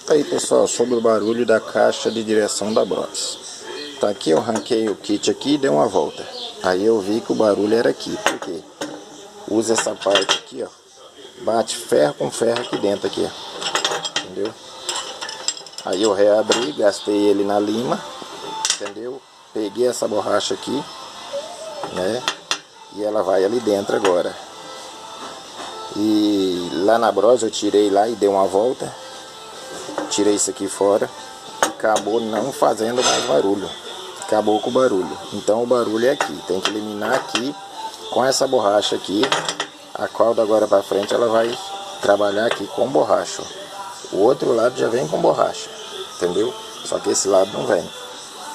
Aí pessoal, sobre o barulho da caixa de direção da Bros. Tá aqui, eu arranquei o kit aqui e dei uma volta. Aí eu vi que o barulho era aqui. Por quê? Usa essa parte aqui, ó. Bate ferro com ferro aqui dentro, aqui, ó. Entendeu? Aí eu reabri, gastei ele na lima. Entendeu? Peguei essa borracha aqui, né? E ela vai ali dentro agora. E lá na Bros eu tirei lá e dei uma volta. Tirei isso aqui fora. E acabou não fazendo mais barulho. Acabou com o barulho. Então o barulho é aqui. Tem que eliminar aqui com essa borracha aqui. A qual da agora pra frente ela vai trabalhar aqui com borracha. O outro lado já vem com borracha. Entendeu? Só que esse lado não vem.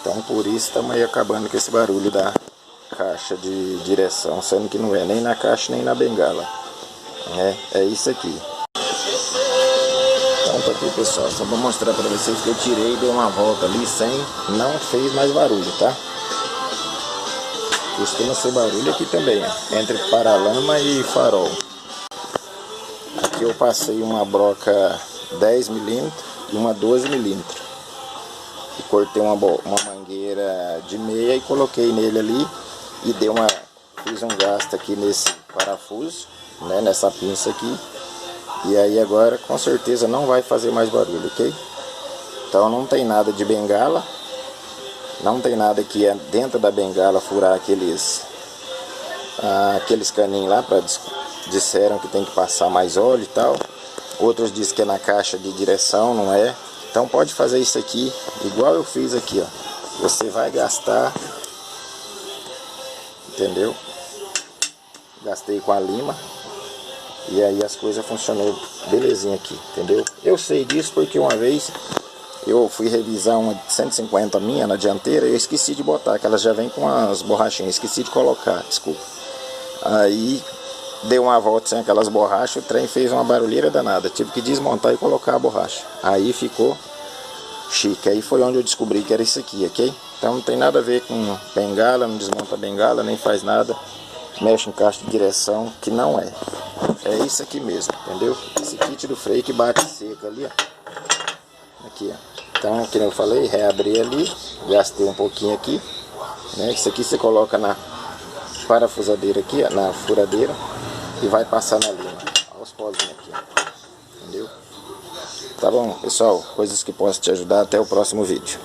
Então por isso estamos aí acabando com esse barulho da caixa de direção. Sendo que não é nem na caixa nem na bengala. É isso aqui. Então tá aqui pessoal. Só vou mostrar para vocês que eu tirei e dei uma volta ali sem. Não fez mais barulho, tá? Costuma ser barulho aqui também, ó, entre paralama e farol. Aqui eu passei uma broca 10 mm e uma 12 mm. E cortei uma mangueira de meia e coloquei nele ali. E fiz um gasto aqui nesse parafuso, né, nessa pinça aqui. E aí agora com certeza não vai fazer mais barulho, ok? Então não tem nada de bengala. Não tem nada que é dentro da bengala furar aqueles caninhos lá, disseram que tem que passar mais óleo e tal. Outros dizem que é na caixa de direção, não é? Então pode fazer isso aqui, igual eu fiz aqui, ó. Você vai gastar, entendeu? Gastei com a lima. E aí as coisas funcionou belezinha aqui, entendeu? Eu sei disso porque uma vez eu fui revisar uma 150 minha na dianteira e eu esqueci de botar, que elas já vem com as borrachinhas, esqueci de colocar, desculpa. Aí deu uma volta sem aquelas borrachas, o trem fez uma barulheira danada, tive que desmontar e colocar a borracha. Aí ficou chique, aí foi onde eu descobri que era isso aqui, ok? Então não tem nada a ver com bengala, não desmonta bengala, nem faz nada, mexe em caixa de direção, que não é. É isso aqui mesmo, entendeu? Esse kit do freio que bate seco ali, ó. Aqui, ó. Então, como eu falei, reabri ali, gastei um pouquinho aqui, né? Isso aqui você coloca na parafusadeira aqui, ó, na furadeira, e vai passar na lima. Olha os pozinhos aqui, ó. Entendeu? Tá bom, pessoal? Coisas que possam te ajudar. Até o próximo vídeo.